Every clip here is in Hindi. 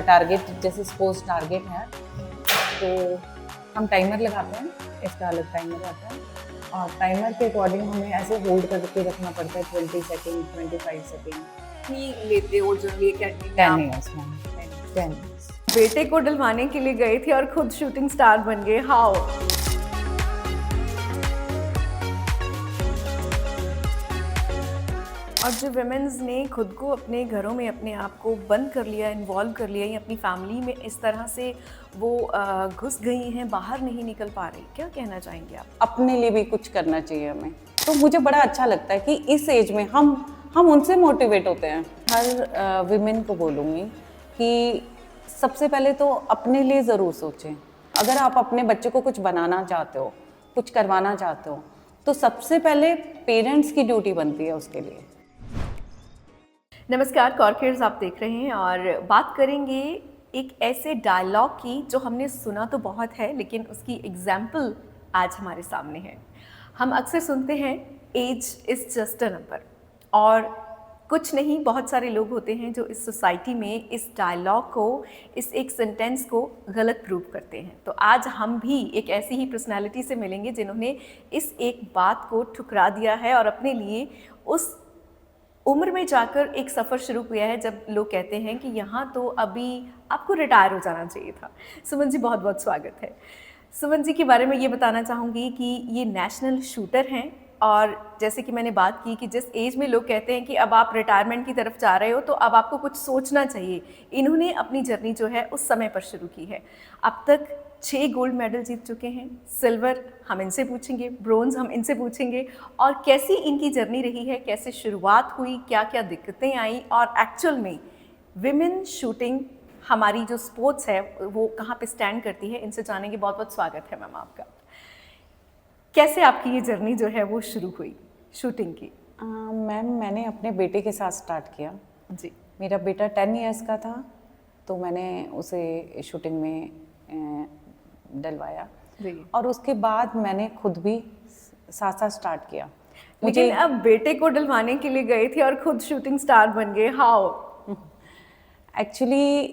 टारगेट, जैसे सपोज टारगेट है तो हम टाइमर लगाते हैं, इसका अलग टाइमर आता है और टाइमर के अकॉर्डिंग हमें ऐसे होल्ड करके रखना पड़ता है 20 सेकेंड 25 सेकेंड। नहीं लेते हो जो ये अकेडमी में 10 आप ईयर्स मैम, 10 ईयर्स। बेटे को डलवाने के लिए गए थे और खुद शूटिंग स्टार बन गए, हाउ? और जो विमेंस ने खुद को अपने घरों में अपने आप को बंद कर लिया, इन्वॉल्व कर लिया, या अपनी फैमिली में इस तरह से वो घुस गई हैं, बाहर नहीं निकल पा रही, क्या कहना चाहेंगे आप? अपने लिए भी कुछ करना चाहिए हमें। तो मुझे बड़ा अच्छा लगता है कि इस एज में हम उनसे मोटिवेट होते हैं। हर विमेन को बोलूँगी कि सबसे पहले तो अपने लिए ज़रूर सोचें। अगर आप अपने बच्चे को कुछ बनाना चाहते हो, कुछ करवाना चाहते हो, तो सबसे पहले पेरेंट्स की ड्यूटी बनती है उसके लिए। नमस्कार, कॉर्किड्स आप देख रहे हैं और बात करेंगे एक ऐसे डायलॉग की जो हमने सुना तो बहुत है, लेकिन उसकी एग्जाम्पल आज हमारे सामने है। हम अक्सर सुनते हैं age is just a number, और कुछ नहीं, बहुत सारे लोग होते हैं जो इस सोसाइटी में इस डायलॉग को, इस एक सेंटेंस को गलत प्रूव करते हैं। तो आज हम भी एक ऐसी ही पर्सनालिटी से मिलेंगे जिन्होंने इस एक बात को ठुकरा दिया है और अपने लिए उस उम्र में जाकर एक सफ़र शुरू किया है जब लोग कहते हैं कि यहाँ तो अभी आपको रिटायर हो जाना चाहिए था। सुमन जी, बहुत बहुत स्वागत है। सुमन जी के बारे में ये बताना चाहूँगी कि ये नेशनल शूटर हैं, और जैसे कि मैंने बात की कि जिस एज में लोग कहते हैं कि अब आप रिटायरमेंट की तरफ जा रहे हो तो अब आपको कुछ सोचना चाहिए, इन्होंने अपनी जर्नी जो है उस समय पर शुरू की है। अब तक 6 गोल्ड मेडल जीत चुके हैं, सिल्वर हम इनसे पूछेंगे, ब्रोंज हम इनसे पूछेंगे, और कैसी इनकी जर्नी रही है, कैसे शुरुआत हुई, क्या क्या दिक्कतें आई, और एक्चुअल में विमेन शूटिंग हमारी जो स्पोर्ट्स है वो कहाँ पे स्टैंड करती है, इनसे जानेंगे। बहुत बहुत स्वागत है मैम आपका। कैसे आपकी ये जर्नी जो है वो शुरू हुई शूटिंग की? मैम, मैंने अपने बेटे के साथ स्टार्ट किया जी। मेरा बेटा 10 ईयर्स का था तो मैंने उसे शूटिंग में डलवाया और उसके बाद मैंने खुद भी साथ साथ स्टार्ट किया। लेकिन अब बेटे को डलवाने के लिए गए थे और खुद शूटिंग स्टार बन गए, हाउ? एक्चुअली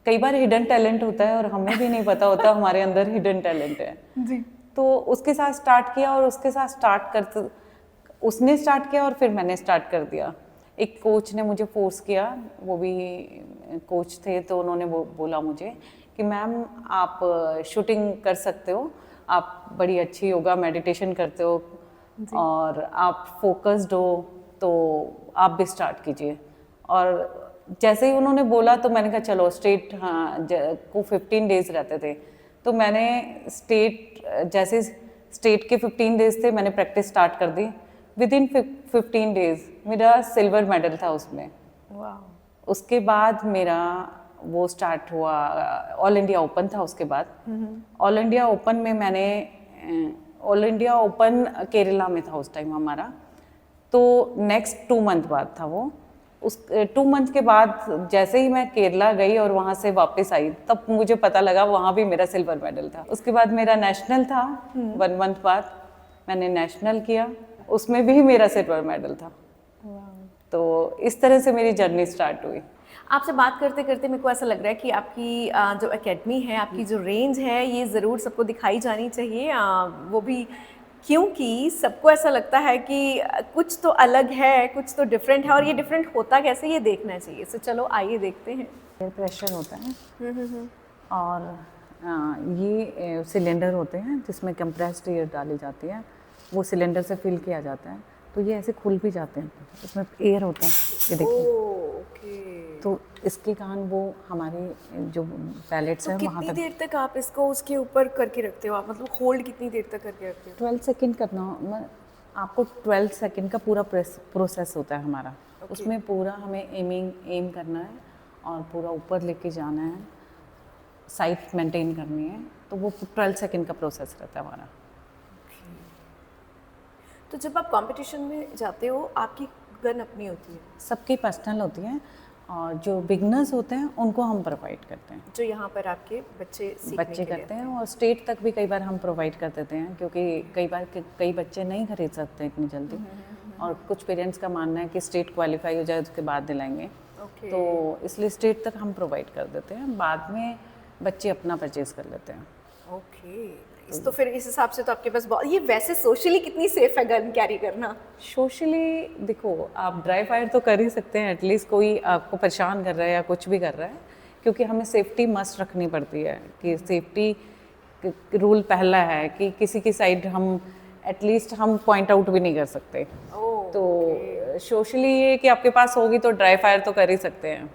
कई बार हिडन टैलेंट होता है और हमें भी नहीं पता होता हमारे अंदर हिडन टैलेंट है जी। तो उसके साथ स्टार्ट किया और उसके साथ उसने स्टार्ट किया और फिर मैंने स्टार्ट कर दिया। एक कोच ने मुझे फोर्स किया, वो भी कोच थे, तो उन्होंने बोला मुझे कि मैम आप शूटिंग कर सकते हो, आप बड़ी अच्छी योगा मेडिटेशन करते हो और आप फोकस्ड हो, तो आप भी स्टार्ट कीजिए। और जैसे ही उन्होंने बोला तो मैंने कहा चलो स्टेट, हाँ को 15 डेज रहते थे तो मैंने जैसे स्टेट के 15 डेज थे, मैंने प्रैक्टिस स्टार्ट कर दी। विद इन 15 डेज मेरा सिल्वर मेडल था उसमें। वाह। उसके बाद मेरा वो स्टार्ट हुआ, ऑल इंडिया ओपन था उसके बाद। ऑल इंडिया ओपन में मैंने ऑल इंडिया ओपन केरला में था उस टाइम हमारा, तो नेक्स्ट 2 मंथ बाद था वो। उस 2 मंथ के बाद जैसे ही मैं केरला गई और वहाँ से वापस आई तब मुझे पता लगा वहाँ भी मेरा सिल्वर मेडल था। उसके बाद मेरा नेशनल था, 1 मंथ बाद मैंने नेशनल किया, उसमें भी मेरा सिल्वर मेडल था। तो इस तरह से मेरी जर्नी स्टार्ट हुई। आपसे बात करते करते मेरे को ऐसा लग रहा है कि आपकी जो एकेडमी है, आपकी जो रेंज है, ये ज़रूर सबको दिखाई जानी चाहिए। वो भी क्योंकि सबको ऐसा लगता है कि कुछ तो अलग है, कुछ तो डिफरेंट है, और ये डिफरेंट होता कैसे ये देखना चाहिए। सो चलो आइए देखते हैं। एयर प्रेशर होता है और ये सिलेंडर होते हैं जिसमें कंप्रेस्ड एयर डाली जाती है, वो सिलेंडर से फिल किया जाता है, तो ये ऐसे खुल भी जाते हैं, इसमें एयर होता है, ये देखिए। ओके। तो इसके कारण वो हमारे जो पैलेट्स हैं वहाँ कितनी तक। देर तक आप इसको उसके ऊपर करके रखते हो आप, मतलब होल्ड कितनी देर तक करके रखते हो? 12 सेकेंड करना, आपको 12 सेकेंड का पूरा प्रोसेस होता है हमारा। उसमें पूरा हमें एम करना है और पूरा ऊपर लेके जाना है, साइट मेंटेन करनी है, तो वो 12 सेकेंड का प्रोसेस रहता है हमारा। तो जब आप कंपटीशन में जाते हो, आपकी गन अपनी होती है? सबकी पर्सनल होती हैं और जो बिगनर्स होते हैं उनको हम प्रोवाइड करते हैं, जो यहाँ पर आपके बच्चे करते हैं, और स्टेट तक भी कई बार हम प्रोवाइड कर देते हैं, क्योंकि कई बार कई बच्चे नहीं खरीद सकते इतनी जल्दी और कुछ पेरेंट्स का मानना है कि स्टेट क्वालिफाई हो जाए उसके बाद दिलाएंगे। ओके तो इसलिए स्टेट तक हम प्रोवाइड कर देते हैं, बाद में बच्चे अपना परचेज कर लेते हैं। ओके इस तो फिर इस हिसाब से तो आपके पास बहुत, ये वैसे सोशली कितनी सेफ है गन कैरी करना? सोशली देखो, आप ड्राई फायर तो कर ही सकते हैं, एटलीस्ट कोई आपको परेशान कर रहा है या कुछ भी कर रहा है, क्योंकि हमें सेफ्टी मस्ट रखनी पड़ती है कि सेफ्टी रूल पहला है कि किसी की साइड हम एटलीस्ट हम पॉइंट आउट भी नहीं कर सकते। तो सोशली ये कि आपके पास होगी तो ड्राई फायर तो कर ही सकते हैं।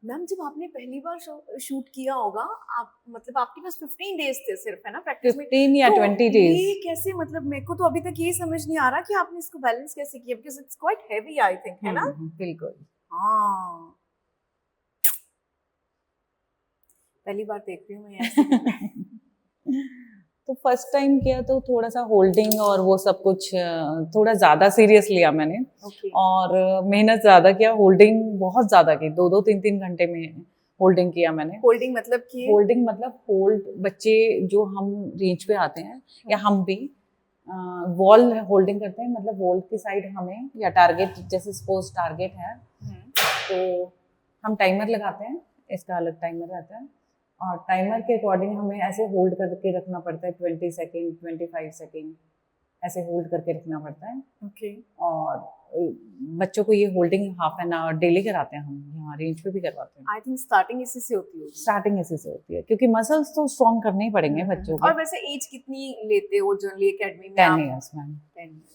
मैम जब आपने पहली बार शूट किया होगा, आप मतलब आपके पास 15 डेज थे सिर्फ, है ना, प्रैक्टिस में? 15 या तो 20 डेज। ये कैसे, मतलब मेरे को तो अभी तक ये समझ नहीं आ रहा कि आपने इसको बैलेंस कैसे किया, because it's quite heavy I think, है ना? बिल्कुल। हाँ, पहली बार देख रही हूँ मैं ऐसे करना। तो फर्स्ट टाइम किया तो थोड़ा सा होल्डिंग और वो सब कुछ थोड़ा ज़्यादा सीरियस लिया मैंने, ओके और मेहनत ज़्यादा किया, होल्डिंग बहुत ज़्यादा की, 2-2 3-3 घंटे में होल्डिंग किया मैंने। होल्डिंग मतलब कि होल्डिंग मतलब होल्ड, बच्चे जो हम रेंज पे आते हैं या हम भी वॉल होल्डिंग करते हैं, मतलब वॉल की साइड हमें या टारगेट, जैसे सपोज टारगेट है तो हम टाइमर लगाते हैं, इसका अलग टाइमर रहता है, और टाइमर के अकॉर्डिंग हमें ऐसे होल्ड करके रखना पड़ता है, 20 सेकेंड 25 सेकेंड ऐसे होल्ड करके रखना पड़ता है। ओके और बच्चों को ये holding half an hour daily कराते हैं, हम यहाँ रेंज पे भी करवाते हैं। आई थिंक स्टार्टिंग इसी से होती होगी। स्टार्टिंग इसी से होती है, क्योंकि मसल्स तो स्ट्रॉन्ग करने ही पड़ेंगे बच्चों और के। वैसे एज कितनी लेते हो जनरली एकेडमी में 10 आप? ईयर्स मैम,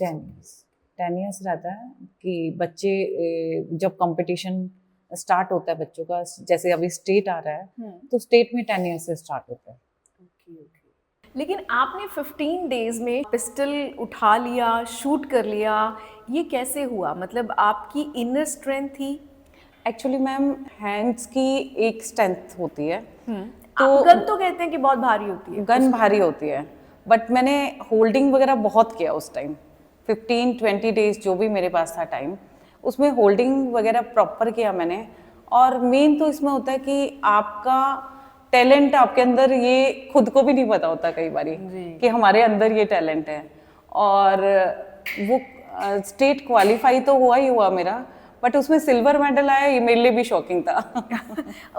10 10 ईयर्स रहता है कि बच्चे जब कंपटीशन स्टार्ट होता है बच्चों का, जैसे अभी स्टेट आ रहा है तो स्टेट में 10 ईयर्स से स्टार्ट होता है। Okay okay. लेकिन आपने 15 डेज में पिस्टल उठा लिया, शूट कर लिया, ये कैसे हुआ? मतलब आपकी इनर स्ट्रेंथ थी? एक्चुअली मैम हैंड्स की एक स्ट्रेंथ होती है, तो तो गन तो कहते हैं कि बहुत भारी होती है। गन भारी होती है, बट मैंने होल्डिंग वगैरह बहुत किया उस टाइम, 15-20 डेज जो भी मेरे पास था टाइम, उसमें होल्डिंग वगैरह प्रॉपर किया मैंने। और मेन तो इसमें होता है कि आपका टैलेंट आपके अंदर, ये खुद को भी नहीं पता होता कई बारी कि हमारे अंदर ये टैलेंट है। और वो स्टेट क्वालिफाई तो हुआ ही हुआ मेरा, बट उसमें सिल्वर मेडल आया, ये मेरे लिए भी शॉकिंग था।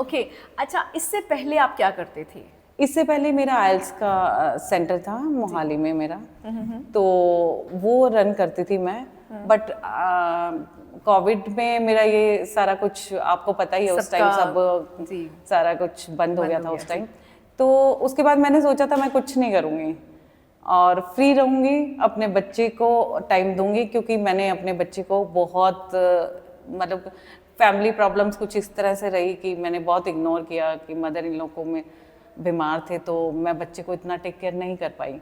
ओके अच्छा, इससे पहले आप क्या करते थे? इससे पहले मेरा आइल्स का सेंटर था मोहाली में मेरा, तो वो रन करती थी मैं, बट कोविड में मेरा ये सारा कुछ आपको पता ही है, उस टाइम सब सारा कुछ बंद हो गया था उस टाइम। तो उसके बाद मैंने सोचा था मैं कुछ नहीं करूँगी और फ्री रहूँगी, अपने बच्चे को टाइम दूंगी, क्योंकि मैंने अपने बच्चे को बहुत मतलब फैमिली प्रॉब्लम्स कुछ इस तरह से रही कि मैंने बहुत इग्नोर किया, कि मदर इन लोगों में बीमार थे तो मैं बच्चे को इतना टेक केयर नहीं कर पाई।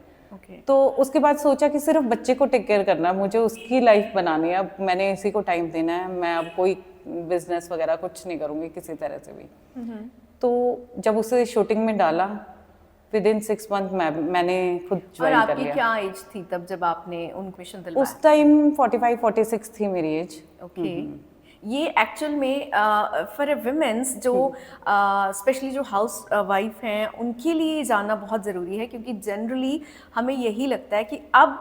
तो उसके बाद सोचा कि सिर्फ बच्चे को टेक केयर करना है, मुझे उसकी लाइफ बनानी है, अब मैंने इसी को टाइम देना है, मैं अब कोई बिजनेस वगैरह कुछ नहीं करूँगी किसी तरह से भी। तो जब उसे शूटिंग में डाला, विद इन 6 मंथ मैंने खुद ज्वाइन कर लिया। आपकी क्या एज थी तब जब आपने उनको मिशन दिलवाया? उस टाइम 45-46 थी मेरी एज। ओके ये एक्चुअल में फॉर ए वुमेन्स जो स्पेशली जो हाउस वाइफ हैं उनके लिए जानना बहुत ज़रूरी है, क्योंकि जनरली हमें यही लगता है कि अब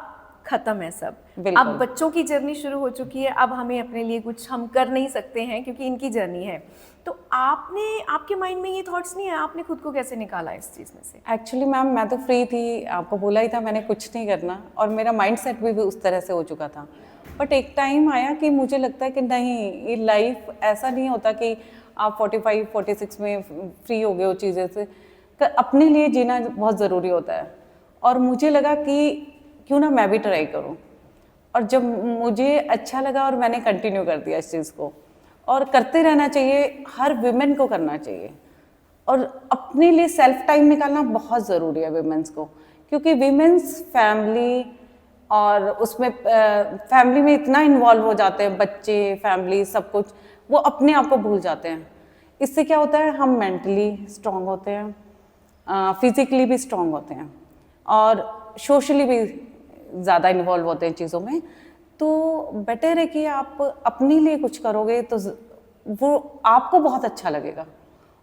ख़त्म है सब, अब बच्चों की जर्नी शुरू हो चुकी है, अब हमें अपने लिए कुछ हम कर नहीं सकते हैं क्योंकि इनकी जर्नी है। तो आपके माइंड में ये थॉट्स नहीं है? आपने खुद को कैसे निकाला इस चीज़ में से? एक्चुअली मैम मैं तो फ्री थी, आपको बोला ही था मैंने कुछ नहीं करना, और मेरा माइंड सेट भी उस तरह से हो चुका था। बट एक टाइम आया कि मुझे लगता है कि नहीं, ये लाइफ ऐसा नहीं होता कि आप 45-46 में फ्री हो गए हो चीज़ें से, अपने लिए जीना बहुत ज़रूरी होता है। और मुझे लगा कि क्यों ना मैं भी ट्राई करूं, और जब मुझे अच्छा लगा और मैंने कंटिन्यू कर दिया इस चीज़ को, और करते रहना चाहिए, हर विमेन को करना चाहिए, और अपने लिए सेल्फ टाइम निकालना बहुत ज़रूरी है विमेंस को, क्योंकि विमेंस फैमिली और उसमें फैमिली में इतना इन्वॉल्व हो जाते हैं, बच्चे फैमिली सब कुछ, वो अपने आप को भूल जाते हैं। इससे क्या होता है, हम मेंटली स्ट्रांग होते हैं, फिजिकली भी स्ट्रांग होते हैं, और सोशली भी ज़्यादा इन्वॉल्व होते हैं चीज़ों में, तो बेटर है कि आप अपने लिए कुछ करोगे तो वो आपको बहुत अच्छा लगेगा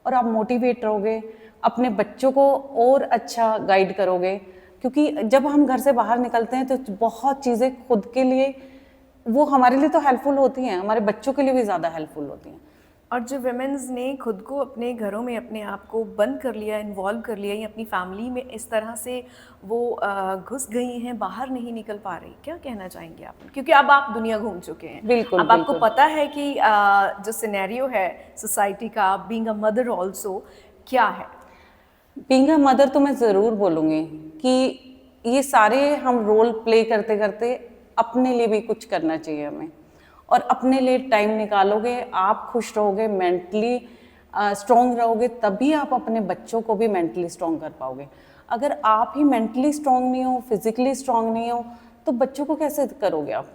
और आप मोटिवेट रहोगे, अपने बच्चों को और अच्छा गाइड करोगे। क्योंकि जब हम घर से बाहर निकलते हैं तो बहुत चीज़ें खुद के लिए वो हमारे लिए तो हेल्पफुल होती हैं, हमारे बच्चों के लिए भी ज़्यादा हेल्पफुल होती हैं। और जो वुमेन्स ने खुद को अपने घरों में अपने आप को बंद कर लिया, इन्वॉल्व कर लिया, या अपनी फैमिली में इस तरह से वो घुस गई हैं, बाहर नहीं निकल पा रही, क्या कहना चाहेंगे आप? क्योंकि अब आप दुनिया घूम चुके हैं, बिल्कुल, अब आपको बिल्कुल। पता है कि जो सिनेरियो है सोसाइटी का, बीइंग अ मदर ऑल्सो, क्या है। बीइंग अ मदर तो मैं ज़रूर बोलूँगी कि ये सारे हम रोल प्ले करते करते अपने लिए भी कुछ करना चाहिए हमें, और अपने लिए टाइम निकालोगे, आप खुश रहोगे, मेंटली स्ट्रॉन्ग रहोगे, तभी आप अपने बच्चों को भी मेंटली स्ट्रॉन्ग कर पाओगे। अगर आप ही मेंटली स्ट्रॉन्ग नहीं हो, फिजिकली स्ट्रॉन्ग नहीं हो, तो बच्चों को कैसे करोगे आप?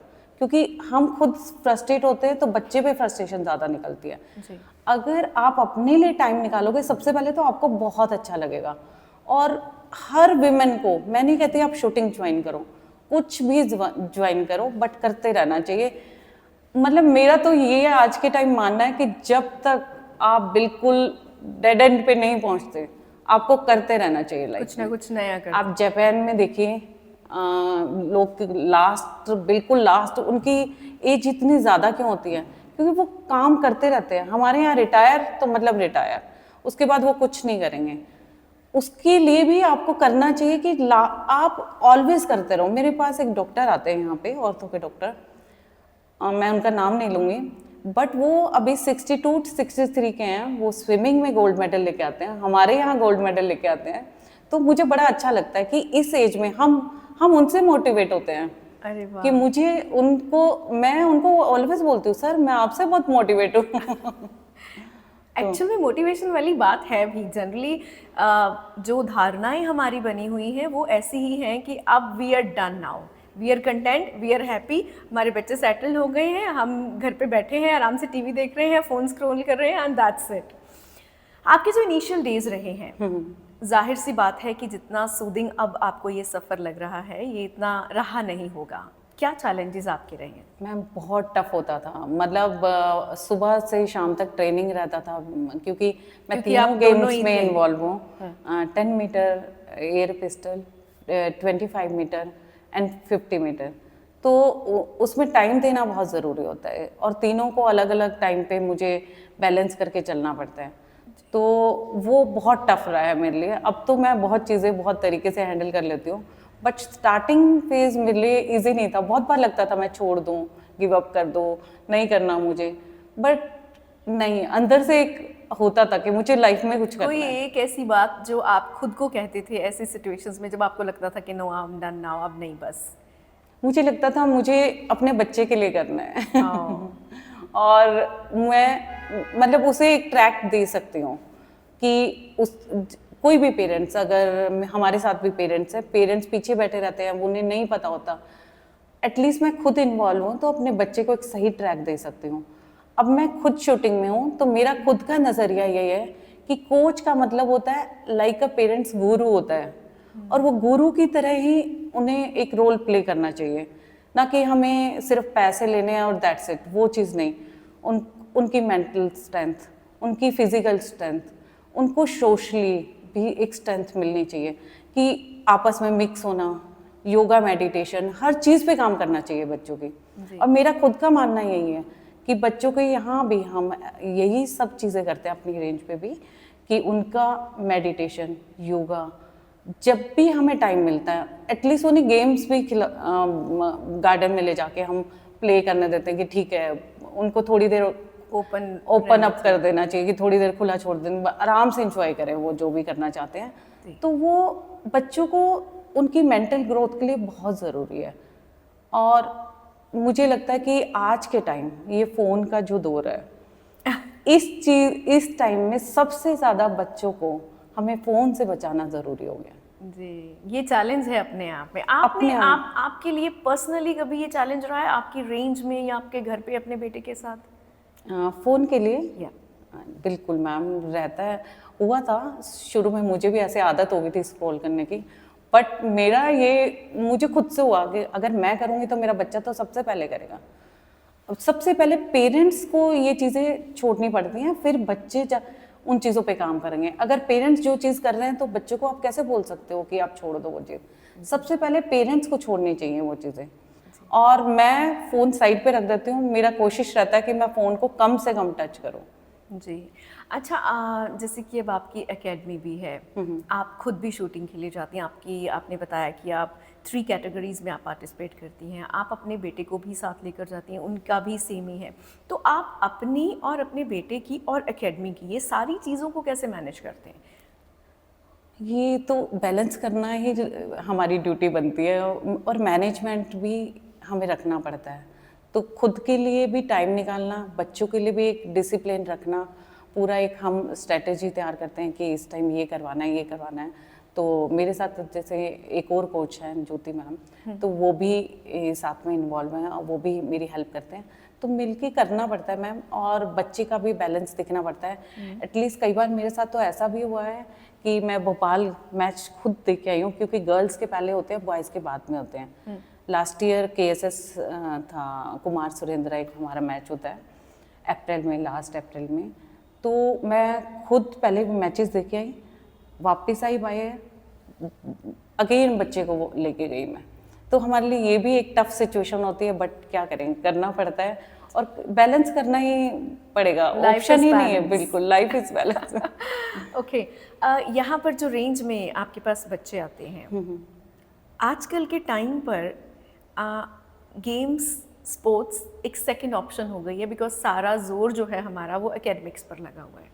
क्योंकि हम खुद फ्रस्ट्रेट होते हैं तो बच्चे पे फ्रस्ट्रेशन ज़्यादा निकलती है। जी। अगर आप अपने लिए टाइम निकालोगे, सबसे पहले तो आपको बहुत अच्छा लगेगा। और हर विमेन को मैं नहीं कहती आप शूटिंग ज्वाइन करो, कुछ भी ज्वाइन करो, बट करते रहना चाहिए। मतलब मेरा तो ये है आज के टाइम मानना है कि जब तक आप बिल्कुल डेड एंड पे नहीं पहुंचते, आपको करते रहना चाहिए लाइफ कुछ में। ना कुछ नया कर। आप जापान में देखिए, लोग लास्ट, बिल्कुल लास्ट उनकी एज इतनी ज़्यादा क्यों होती है? क्योंकि वो काम करते रहते हैं। हमारे यहाँ रिटायर तो मतलब रिटायर, उसके बाद वो कुछ नहीं करेंगे। उसके लिए भी आपको करना चाहिए कि आप ऑलवेज करते रहो। मेरे पास एक डॉक्टर आते हैं यहाँ पे, ऑर्थो के डॉक्टर, मैं उनका नाम नहीं लूँगी, बट वो अभी 62 63 के हैं। वो स्विमिंग में गोल्ड मेडल लेके आते हैं, हमारे यहाँ गोल्ड मेडल लेके आते हैं। तो मुझे बड़ा अच्छा लगता है कि इस एज में हम उनसे मोटिवेट होते हैं। अरे वाह। कि मैं उनको ऑलवेज बोलती हूँ, सर मैं आपसे बहुत मोटिवेट हूँ। एक्चुअल में मोटिवेशन वाली बात है भी। जनरली जो धारणाएं हमारी बनी हुई हैं वो ऐसी ही हैं कि अब we are done now, we are content, we are happy, हमारे बच्चे सेटल हो गए हैं, हम घर पे बैठे हैं, आराम से टीवी देख रहे हैं, फ़ोन स्क्रॉल कर रहे हैं, एंड दैट्स इट। आपके जो इनिशियल डेज रहे हैं, जाहिर सी बात है कि जितना सूदिंग अब आपको ये सफ़र लग रहा है, ये इतना रहा नहीं होगा। क्या चैलेंजेस आपके रहे हैं? मैम बहुत टफ होता था, मतलब सुबह से शाम तक ट्रेनिंग रहता था, क्योंकि मैं क्योंकि आप तीनों दोनों गेम्स ही में थे। इन्वॉल्व हूँ। 10 metre air pistol, 25 metre and 50 metre. तो उसमें टाइम देना बहुत ज़रूरी होता है, और तीनों को अलग अलग टाइम पे मुझे बैलेंस करके चलना पड़ता है। तो वो बहुत टफ रहा है मेरे लिए। अब तो मैं बहुत चीज़ें बहुत तरीके से हैंडल कर लेती हूँ, बट स्टार्टिंग फेज मेरे लिए इजी नहीं था। बहुत बार लगता था मैं छोड़ दूँ, गिव अप कर दूँ, नहीं करना मुझे, बट नहीं, अंदर से एक होता था कि मुझे लाइफ में कुछ कोई करना है। एक ऐसी बात जो आप खुद को कहते थे ऐसी सिचुएशंस में जब आपको लगता था कि no I am done now, अब नहीं बस? मुझे लगता था मुझे अपने बच्चे के लिए करना है। हाँ। और मैं मतलब उसे एक ट्रैक दे सकती हूँ कि कोई भी पेरेंट्स, अगर हमारे साथ भी पेरेंट्स पीछे बैठे रहते हैं, उन्हें नहीं पता होता, एटलीस्ट मैं खुद इन्वॉल्व हूँ तो अपने बच्चे को एक सही ट्रैक दे सकती हूँ। अब मैं खुद शूटिंग में हूँ तो मेरा खुद का नज़रिया यही है कि कोच का मतलब होता है लाइक अ पेरेंट्स गुरु होता है, और वो गुरु की तरह ही उन्हें एक रोल प्ले करना चाहिए, ना कि हमें सिर्फ पैसे लेने हैं और दैट्स इट, वो चीज़ नहीं। उनकी मेंटल स्ट्रेंथ, उनकी फिजिकल स्ट्रेंथ, उनको सोशली भी एक स्ट्रेंथ मिलनी चाहिए कि आपस में मिक्स होना, योगा, मेडिटेशन, हर चीज़ पे काम करना चाहिए बच्चों की। और मेरा खुद का मानना यही है कि बच्चों के यहाँ भी हम यही सब चीज़ें करते हैं अपनी रेंज पे भी, कि उनका मेडिटेशन, योगा, जब भी हमें टाइम मिलता है, एटलीस्ट उन्हें गेम्स भी गार्डन में ले जाके हम प्ले करने देते हैं कि ठीक है, उनको थोड़ी देर ओपन अप कर देना चाहिए कि थोड़ी देर खुला छोड़ देना, आराम से इंजॉय करें वो जो भी करना चाहते हैं। तो वो बच्चों को उनकी मेंटल ग्रोथ के लिए बहुत ज़रूरी है। और मुझे लगता है कि आज के टाइम ये फ़ोन का जो दौर है, इस टाइम में सबसे ज़्यादा बच्चों को हमें फ़ोन से बचाना ज़रूरी हो गया। जी, ये चैलेंज है अपने आप में। आपके लिए पर्सनली कभी ये चैलेंज रहा है आपकी रेंज में या आपके घर पे अपने बेटे के साथ? फ़ोन के लिए या बिल्कुल मैम, रहता है, हुआ था शुरू में, मुझे भी ऐसे आदत हो गई थी स्क्रॉल करने की, बट मेरा ये मुझे खुद से हुआ कि अगर मैं करूँगी तो मेरा बच्चा तो सबसे पहले करेगा। अब सबसे पहले पेरेंट्स को ये चीज़ें छोड़नी पड़ती हैं, फिर बच्चे उन चीज़ों पे काम करेंगे। अगर पेरेंट्स जो चीज़ कर रहे हैं तो बच्चों को आप कैसे बोल सकते हो कि आप छोड़ दो वो चीज़। सबसे पहले पेरेंट्स को छोड़नी चाहिए वो चीज़ें। और मैं फ़ोन साइड पे रख देती हूँ। मेरा कोशिश रहता है कि मैं फ़ोन को कम से कम टच करूँ। जी। अच्छा, जैसे कि अब आपकी एकेडमी भी है, आप खुद भी शूटिंग के लिए जाती हैं। आपने बताया कि आप 3 कैटेगरीज़ में आप पार्टिसिपेट करती हैं। आप अपने बेटे को भी साथ लेकर जाती हैं, उनका भी सेम ही है। तो आप अपनी और अपने बेटे की और एकेडमी की ये सारी चीज़ों को कैसे मैनेज करते हैं? ये तो बैलेंस करना ही हमारी ड्यूटी बनती है, और मैनेजमेंट भी हमें रखना पड़ता है। तो खुद के लिए भी टाइम निकालना, बच्चों के लिए भी एक डिसिप्लिन रखना, पूरा एक हम स्ट्रेटेजी तैयार करते हैं कि इस टाइम ये करवाना है, ये करवाना है। तो मेरे साथ जैसे एक और कोच हैं ज्योति मैम, तो वो भी साथ में इन्वॉल्व हैं और वो भी मेरी हेल्प करते हैं। तो मिलके करना पड़ता है मैम, और बच्चे का भी बैलेंस दिखना पड़ता है। एटलीस्ट कई बार मेरे साथ तो ऐसा भी हुआ है कि मैं भोपाल मैच खुद देख के आई हूँ, क्योंकि गर्ल्स के पहले होते हैं, बॉयज़ के बाद में होते हैं। लास्ट ईयर KSS था, कुमार सुरेंद्र एक हमारा मैच होता है अप्रैल में, लास्ट अप्रैल में। तो मैं खुद पहले मैचेस देख के आई, वापस आई बाय अगेन बच्चे को वो लेके गई मैं। तो हमारे लिए ये भी एक टफ सिचुएशन होती है, बट क्या करें, करना पड़ता है और बैलेंस करना ही पड़ेगा, ऑप्शन ही नहीं है। बिल्कुल, लाइफ इज बैलेंस। ओके, यहाँ पर जो रेंज में आपके पास बच्चे आते हैं, आजकल के टाइम पर गेम्स, स्पोर्ट्स एक सेकंड ऑप्शन हो गई है, बिकॉज सारा जोर जो है हमारा वो एकेडमिक्स पर लगा हुआ है।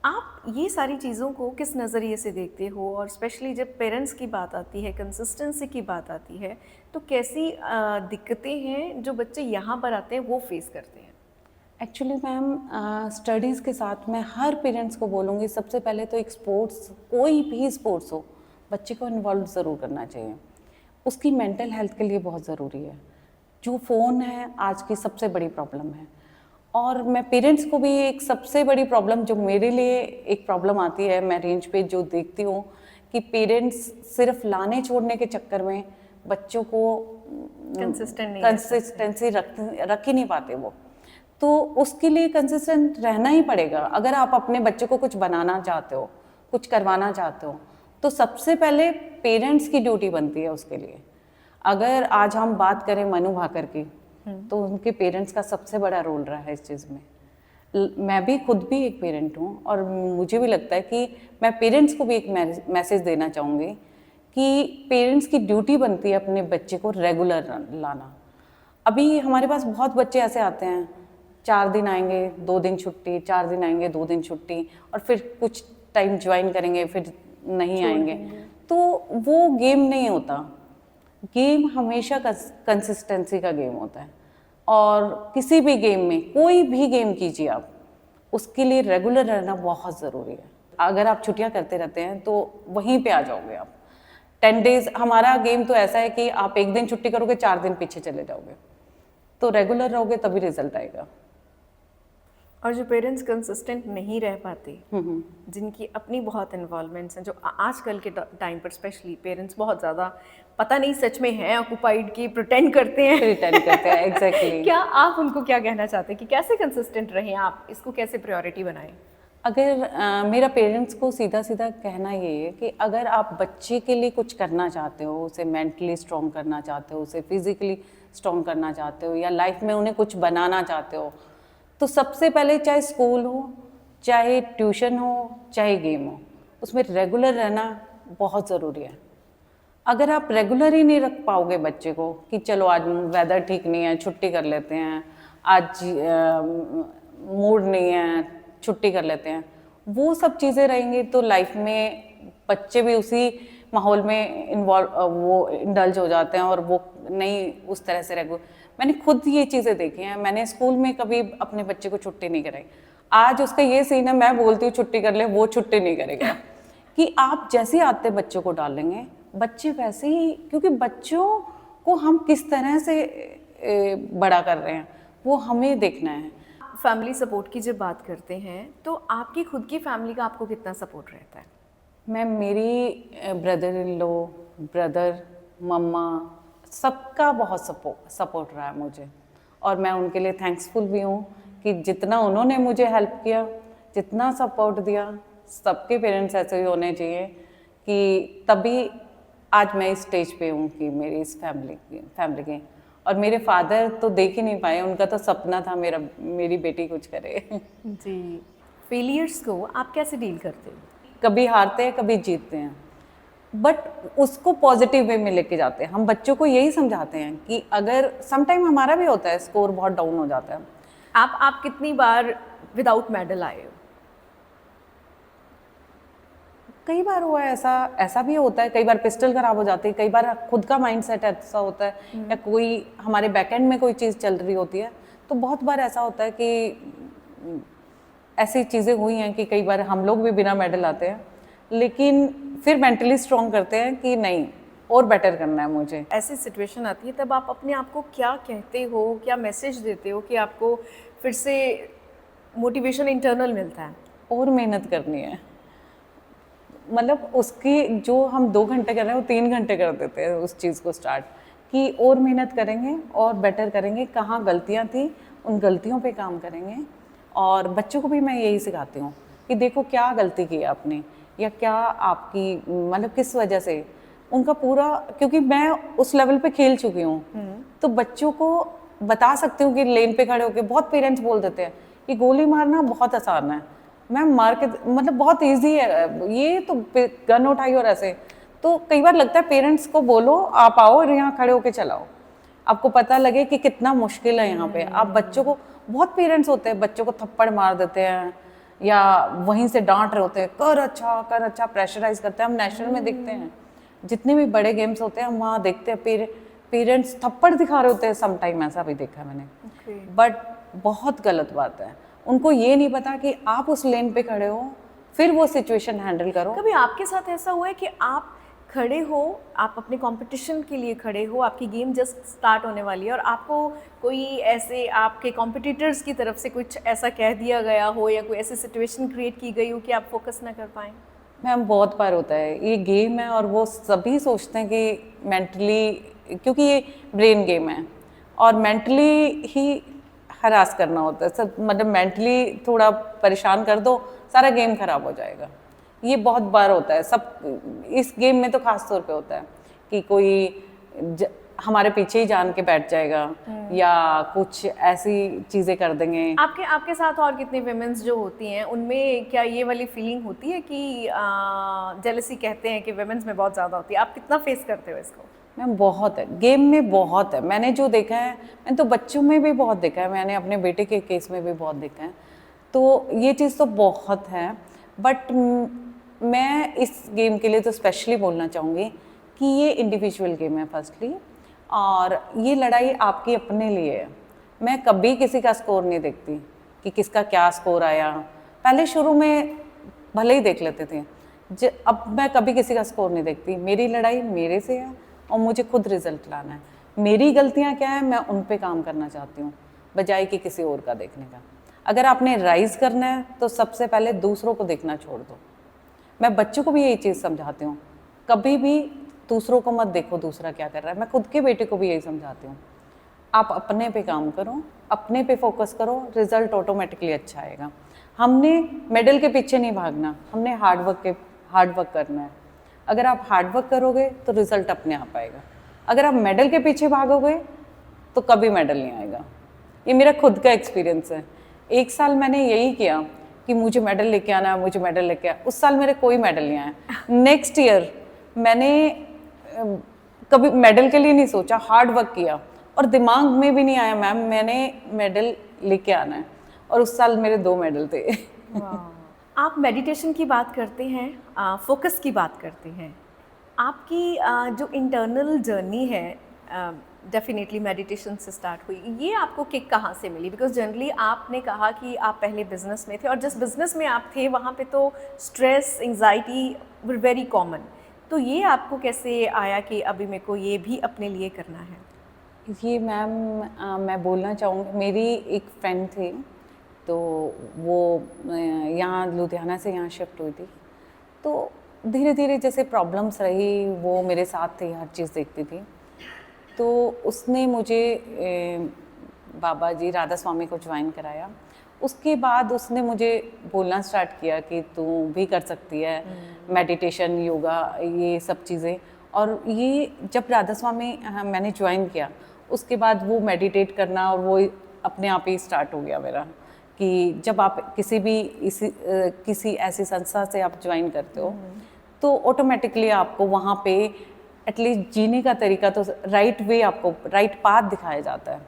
आप ये सारी चीज़ों को किस नज़रिए से देखते हो, और स्पेशली जब पेरेंट्स की बात आती है, कंसिस्टेंसी की बात आती है, तो कैसी दिक्कतें हैं जो बच्चे यहाँ पर आते हैं वो फेस करते हैं? एक्चुअली मैम, स्टडीज़ के साथ मैं हर पेरेंट्स को बोलूँगी, सबसे पहले तो एक स्पोर्ट्स, कोई भी स्पोर्ट्स हो, बच्चे को इन्वॉल्व ज़रूर करना चाहिए। उसकी मेंटल हेल्थ के लिए बहुत ज़रूरी है। जो फ़ोन है आज की सबसे बड़ी प्रॉब्लम है। और मैं पेरेंट्स को भी एक सबसे बड़ी प्रॉब्लम, जो मेरे लिए एक प्रॉब्लम आती है, मैं रेंज पे जो देखती हूँ कि पेरेंट्स सिर्फ लाने छोड़ने के चक्कर में बच्चों को कंसिस्टेंसी रख ही नहीं पाते वो। तो उसके लिए कंसिस्टेंट रहना ही पड़ेगा। अगर आप अपने बच्चे को कुछ बनाना चाहते हो, कुछ करवाना चाहते हो, तो सबसे पहले पेरेंट्स की ड्यूटी बनती है उसके लिए। अगर आज हम बात करें मनु भाकर की, तो उनके पेरेंट्स का सबसे बड़ा रोल रहा है इस चीज़ में। मैं भी खुद भी एक पेरेंट हूँ, और मुझे भी लगता है कि मैं पेरेंट्स को भी एक मैसेज देना चाहूँगी कि पेरेंट्स की ड्यूटी बनती है अपने बच्चे को रेगुलर लाना। अभी हमारे पास बहुत बच्चे ऐसे आते हैं, 4 दिन आएंगे 2 दिन छुट्टी, 4 दिन आएंगे 2 दिन छुट्टी, और फिर कुछ टाइम ज्वाइन करेंगे फिर नहीं आएंगे। तो वो गेम नहीं होता। गेम हमेशा कंसिस्टेंसी का गेम होता है, और किसी भी गेम में, कोई भी गेम कीजिए आप, उसके लिए रेगुलर रहना बहुत ज़रूरी है। अगर आप छुट्टियां करते रहते हैं तो वहीं पे आ जाओगे आप। 10 डेज हमारा गेम तो ऐसा है कि आप 1 दिन छुट्टी करोगे, 4 दिन पीछे चले जाओगे। तो रेगुलर रहोगे तभी रिजल्ट आएगा। और जो पेरेंट्स कंसिस्टेंट नहीं रह पाते, जिनकी अपनी बहुत इन्वॉल्वमेंट्स हैं, जो आजकल के टाइम पर स्पेशली पेरेंट्स बहुत ज़्यादा पता नहीं सच में हैं ऑक्यूपाइड की प्रिटेंड करते हैं एग्जैक्टली। क्या आप उनको क्या कहना चाहते हैं कि कैसे कंसिस्टेंट रहें, आप इसको कैसे प्रायोरिटी बनाएं? अगर मेरा पेरेंट्स को सीधा सीधा कहना ये है कि अगर आप बच्चे के लिए कुछ करना चाहते हो, उसे मेंटली स्ट्रॉन्ग करना चाहते हो, उसे फिजिकली स्ट्रॉन्ग करना चाहते हो, या लाइफ में उन्हें कुछ बनाना चाहते हो, तो सबसे पहले चाहे स्कूल हो, चाहे ट्यूशन हो, चाहे गेम हो, उसमें रेगुलर रहना बहुत ज़रूरी है। अगर आप रेगुलर ही नहीं रख पाओगे बच्चे को कि चलो आज वेदर ठीक नहीं है, छुट्टी कर लेते हैं, आज मूड नहीं है, छुट्टी कर लेते हैं, वो सब चीज़ें रहेंगी तो लाइफ में बच्चे भी उसी माहौल में वो इंडल्ज हो जाते हैं, और वो नहीं उस तरह से मैंने खुद ये चीज़ें देखी हैं। मैंने स्कूल में कभी अपने बच्चे को छुट्टी नहीं कराई। आज उसका ये सीन है, मैं बोलती हूँ छुट्टी कर ले, वो छुट्टी नहीं करेगा। कि आप जैसे आते बच्चों को डालेंगे, बच्चे वैसे ही, क्योंकि बच्चों को हम किस तरह से बड़ा कर रहे हैं वो हमें देखना है। फैमिली सपोर्ट की जब बात करते हैं तो आपकी खुद की फैमिली का आपको कितना सपोर्ट रहता है? मैं, मेरी ब्रदर इन लॉ, ब्रदर, मम्मा, सबका बहुत सपोर्ट रहा है मुझे, और मैं उनके लिए थैंक्सफुल भी हूँ कि जितना उन्होंने मुझे हेल्प किया, जितना सपोर्ट दिया, सबके पेरेंट्स ऐसे ही होने चाहिए कि तभी आज मैं इस स्टेज पे हूँ कि मेरी इस फैमिली की। और मेरे फादर तो देख ही नहीं पाए, उनका तो सपना था मेरी बेटी कुछ करे। जी, फेलियर्स को आप कैसे डील करते हो? कभी हारते हैं, कभी जीतते हैं, बट उसको पॉजिटिव वे में लेके जाते हैं। हम बच्चों को यही समझाते हैं कि अगर समटाइम हमारा भी होता है, स्कोर बहुत डाउन हो जाता है। आप कितनी बार विदाउट मेडल आए हो? कई बार हुआ है ऐसा भी होता है, कई बार पिस्टल खराब हो जाती है, कई बार खुद का माइंडसेट ऐसा होता है, या कोई हमारे बैकएंड में कोई चीज़ चल रही होती है, तो बहुत बार ऐसा होता है कि ऐसी चीज़ें हुई हैं कि कई बार हम लोग भी बिना मेडल आते हैं, लेकिन फिर मेंटली स्ट्रॉन्ग करते हैं कि नहीं, और बेटर करना है मुझे। ऐसी सिचुएशन आती है तब आप अपने आप को क्या कहते हो, क्या मैसेज देते हो कि आपको फिर से मोटिवेशन इंटरनल मिलता है? और मेहनत करनी है, मतलब उसकी जो हम 2 घंटे कर रहे हैं वो 3 घंटे कर देते हैं उस चीज़ को स्टार्ट, कि और मेहनत करेंगे और बेटर करेंगे, कहाँ गलतियाँ थी उन गलतियों पे काम करेंगे। और बच्चों को भी मैं यही सिखाती हूँ कि देखो क्या गलती की आपने, या क्या आपकी मतलब किस वजह से उनका पूरा, क्योंकि मैं उस लेवल पे खेल चुकी हूँ, तो बच्चों को बता सकती हूँ कि लेन पे खड़े होकर बहुत पेरेंट्स बोल देते हैं कि गोली मारना बहुत आसान है, मैम मार के मतलब बहुत इजी है ये तो, गन उठाई और ऐसे। तो कई बार लगता है पेरेंट्स को बोलो आप आओ और यहाँ खड़े होके चलाओ, आपको पता लगे कि कितना मुश्किल है यहाँ पे। आप बच्चों को, बहुत पेरेंट्स होते हैं बच्चों को थप्पड़ मार देते हैं या वहीं से डांट रहे होते हैं, कर अच्छा प्रेशराइज करते हैं। हम नेशनल में देखते हैं, जितने भी बड़े गेम्स होते हैं हम वहाँ देखते हैं पेरेंट्स थप्पड़ दिखा रहे होते हैं, समटाइम ऐसा भी देखा है मैंने। बट बहुत गलत बात है, उनको ये नहीं पता कि आप उस लेन पे खड़े हो, फिर वो सिचुएशन हैंडल करो। कभी आपके साथ ऐसा हुआ है कि आप खड़े हो, आप अपने कंपटीशन के लिए खड़े हो, आपकी गेम जस्ट स्टार्ट होने वाली है और आपको कोई ऐसे आपके कॉम्पिटिटर्स की तरफ से कुछ ऐसा कह दिया गया हो या कोई ऐसी सिचुएशन क्रिएट की गई हो कि आप फोकस ना कर पाएँ? मैम बहुत बार होता है, ये गेम है और वो सभी सोचते हैं कि मेंटली, क्योंकि ये ब्रेन गेम है और मेंटली ही हरास करना होता है सब, मतलब मेंटली थोड़ा परेशान कर दो सारा गेम खराब हो जाएगा। ये बहुत बार होता है, सब इस गेम में तो खास तौर पे होता है कि कोई हमारे पीछे ही जान के बैठ जाएगा या कुछ ऐसी चीज़ें कर देंगे। आपके साथ और कितनी विमेंस जो होती हैं उनमें क्या ये वाली फीलिंग होती है कि जेलसी कहते हैं कि विमेंस में बहुत ज़्यादा होती है, आप कितना फेस करते हो इसको? मैम बहुत है, गेम में बहुत है, मैंने जो देखा है, मैंने तो बच्चों में भी बहुत देखा है, मैंने अपने बेटे के केस में भी बहुत देखा है, तो ये चीज़ तो बहुत है। बट मैं इस गेम के लिए तो स्पेशली बोलना चाहूँगी कि ये इंडिविजुअल गेम है फर्स्टली, और ये लड़ाई आपकी अपने लिए है। मैं कभी किसी का स्कोर नहीं देखती कि किसका क्या स्कोर आया, पहले शुरू में भले ही देख लेते थे, अब मैं कभी किसी का स्कोर नहीं देखती। मेरी लड़ाई मेरे से है और मुझे खुद रिजल्ट लाना है। मेरी गलतियाँ क्या है, मैं उन पे काम करना चाहती हूँ बजाय कि किसी और का देखने का। अगर आपने राइज करना है तो सबसे पहले दूसरों को देखना छोड़ दो। मैं बच्चों को भी यही चीज़ समझाती हूँ, कभी भी दूसरों को मत देखो दूसरा क्या कर रहा है। मैं खुद के बेटे को भी यही समझाती हूँ, आप अपने पे काम करो, अपने पे फोकस करो, रिजल्ट ऑटोमेटिकली अच्छा आएगा। हमने मेडल के पीछे नहीं भागना, हमने हार्ड वर्क करना है। अगर आप हार्ड वर्क करोगे तो रिजल्ट अपने आप आएगा। अगर आप मेडल के पीछे भागोगे तो कभी मेडल नहीं आएगा। ये मेरा खुद का एक्सपीरियंस है। एक साल मैंने यही किया कि मुझे मेडल लेके आना है, मुझे मेडल लेके आना। उस साल मेरे कोई मेडल नहीं आया। नेक्स्ट ईयर मैंने कभी मेडल के लिए नहीं सोचा, हार्ड वर्क किया और दिमाग में भी नहीं आया मैम मैंने मेडल लेके आना है, और उस साल मेरे 2 मेडल थे। आप मेडिटेशन की बात करते हैं, फोकस की बात करते हैं, आपकी जो इंटरनल जर्नी है डेफिनेटली मेडिटेशन से स्टार्ट हुई, ये आपको किक कहाँ से मिली? बिकॉज जनरली आपने कहा कि आप पहले बिजनेस में थे और जिस बिजनेस में आप थे वहाँ पे तो stress anxiety were very common, तो ये आपको कैसे आया कि अभी मेरे को ये भी अपने लिए करना है? ये मैम मैं बोलना चाहूँगी, मेरी एक फ्रेंड थी, तो वो यहाँ लुधियाना से यहाँ शिफ्ट हुई थी, तो धीरे धीरे जैसे प्रॉब्लम्स रही, वो मेरे साथ थी, हर चीज़ देखती थी। तो उसने मुझे बाबा जी राधा स्वामी को ज्वाइन कराया। उसके बाद उसने मुझे बोलना स्टार्ट किया कि तू भी कर सकती है मेडिटेशन, योगा, ये सब चीज़ें। और ये जब राधा स्वामी मैंने ज्वाइन किया, उसके बाद वो मेडिटेट करना और वो अपने आप ही स्टार्ट हो गया मेरा, कि जब आप किसी ऐसी संस्था से आप ज्वाइन करते हो तो ऑटोमेटिकली आपको वहाँ पे एटलीस्ट जीने का तरीका तो राइट वे, आपको राइट पाथ दिखाया जाता है।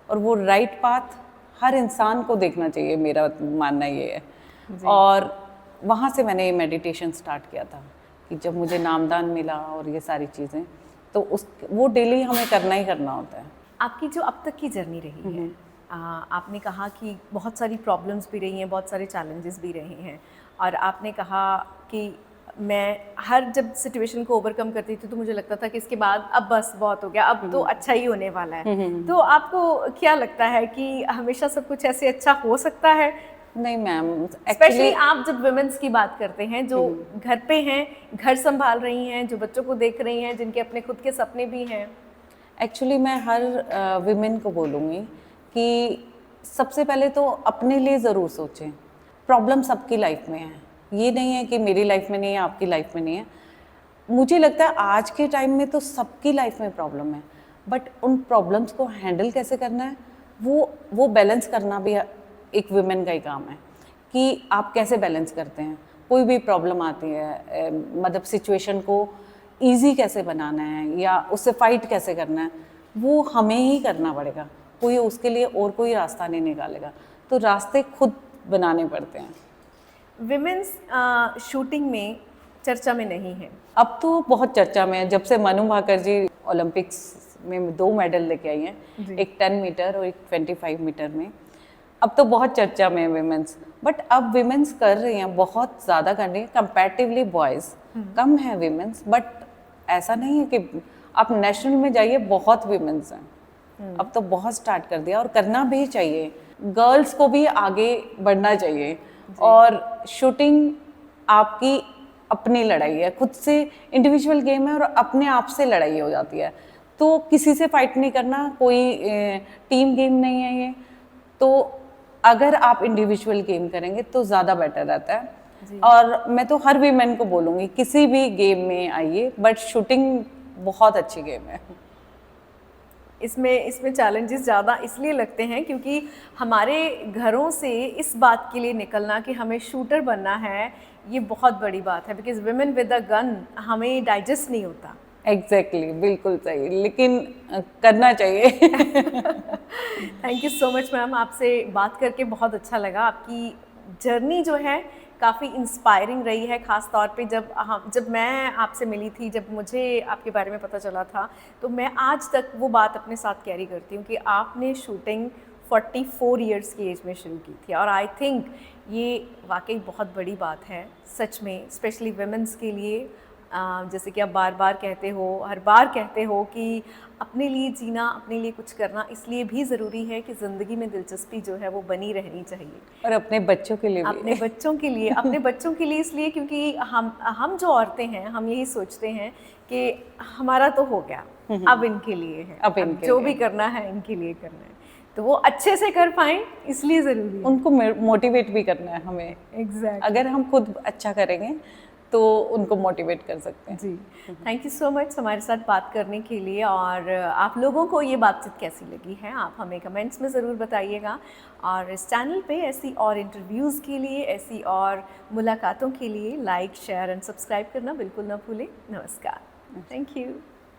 और वो राइट पाथ हर इंसान को देखना चाहिए, मेरा मानना ये है। और वहाँ से मैंने मेडिटेशन स्टार्ट किया था कि जब मुझे नामदान मिला और ये सारी चीज़ें, तो वो डेली हमें करना ही करना होता है। आपकी जो अब तक की जर्नी रही है, आपने कहा कि बहुत सारी प्रॉब्लम्स भी रही हैं, बहुत सारे चैलेंजेस भी रहे हैं, और आपने कहा कि मैं हर जब सिचुएशन को ओवरकम करती थी तो मुझे लगता था कि इसके बाद अब बस बहुत हो गया, अब तो अच्छा ही होने वाला है। तो आपको क्या लगता है कि हमेशा सब कुछ ऐसे अच्छा हो सकता है? नहीं मैम, स्पेशली आप जब वुमेन्स की बात करते हैं, जो घर पे हैं, घर संभाल रही हैं, जो बच्चों को देख रही हैं, जिनके अपने खुद के सपने भी हैं। एक्चुअली मैं हर विमेन को बोलूँगी कि सबसे पहले तो अपने लिए ज़रूर सोचें। प्रॉब्लम सबकी लाइफ में है, ये नहीं है कि मेरी लाइफ में नहीं है, आपकी लाइफ में नहीं है। मुझे लगता है आज के टाइम में तो सबकी लाइफ में प्रॉब्लम है, बट उन प्रॉब्लम्स को हैंडल कैसे करना है, वो बैलेंस करना भी एक वुमेन का ही काम है कि आप कैसे बैलेंस करते हैं। कोई भी प्रॉब्लम आती है, मतलब सिचुएशन को ईजी कैसे बनाना है या उससे फाइट कैसे करना है, वो हमें ही करना पड़ेगा। कोई उसके लिए और कोई रास्ता नहीं निकालेगा, तो रास्ते खुद बनाने पड़ते हैं। विमेन्स शूटिंग में चर्चा में नहीं है। अब तो बहुत चर्चा में है, जब से मनु भाकर जी ओलंपिक्स में 2 मेडल लेके आई हैं, एक 10 मीटर और एक 25 मीटर में। अब तो बहुत चर्चा में है विमेंस, बट अब विमेंस कर रही हैं, बहुत ज़्यादा कर रही हैं कंपैरेटिवली बॉयज़। कम है विमेंस, बट ऐसा नहीं है कि आप नेशनल में जाइए, बहुत विमेंस हैं। अब तो बहुत स्टार्ट कर दिया और करना भी चाहिए। गर्ल्स को भी आगे बढ़ना चाहिए। और शूटिंग आपकी अपनी लड़ाई है, खुद से इंडिविजुअल गेम है और अपने आप से लड़ाई हो जाती है। तो किसी से फाइट नहीं करना, कोई टीम गेम नहीं है ये। तो अगर आप इंडिविजुअल गेम करेंगे तो ज़्यादा बेटर रहता है। और मैं तो हर वीमेन को बोलूँगी किसी भी गेम में आइए, बट शूटिंग बहुत अच्छी गेम है। इसमें चैलेंजेस ज़्यादा इसलिए लगते हैं क्योंकि हमारे घरों से इस बात के लिए निकलना कि हमें शूटर बनना है, ये बहुत बड़ी बात है, because women with a gun हमें डाइजेस्ट नहीं होता। एग्जैक्टली, बिल्कुल सही, लेकिन करना चाहिए। Thank you so much ma'am, आपसे बात करके बहुत अच्छा लगा। आपकी जर्नी जो है काफ़ी इंस्पायरिंग रही है, ख़ास तौर पे जब मैं आपसे मिली थी, जब मुझे आपके बारे में पता चला था, तो मैं आज तक वो बात अपने साथ कैरी करती हूँ कि आपने शूटिंग 44 इयर्स की एज में शुरू की थी। और आई थिंक ये वाकई बहुत बड़ी बात है सच में, स्पेशली वुमेन्स के लिए। जैसे कि आप बार बार कहते हो, हर बार कहते हो कि अपने लिए जीना, अपने लिए कुछ करना इसलिए भी ज़रूरी है कि ज़िंदगी में दिलचस्पी जो है वो बनी रहनी चाहिए। और अपने बच्चों के लिए भी। अपने बच्चों के लिए इसलिए क्योंकि हम जो औरतें हैं, हम यही सोचते हैं कि हमारा तो हो गया, अब इनके लिए है, अब जो भी करना है इनके लिए करना है, तो वो अच्छे से कर पाएँ इसलिए ज़रूरी है। उनको मोटिवेट भी करना है हमें। एग्जैक्टली। अगर हम खुद अच्छा करेंगे तो उनको मोटिवेट कर सकते हैं। जी, थैंक यू सो मच हमारे साथ बात करने के लिए। और आप लोगों को ये बातचीत कैसी लगी है, आप हमें कमेंट्स में ज़रूर बताइएगा। और इस चैनल पे ऐसी और इंटरव्यूज़ के लिए, ऐसी और मुलाकातों के लिए लाइक, शेयर एंड सब्सक्राइब करना बिल्कुल ना भूलें। नमस्कार, थैंक यू।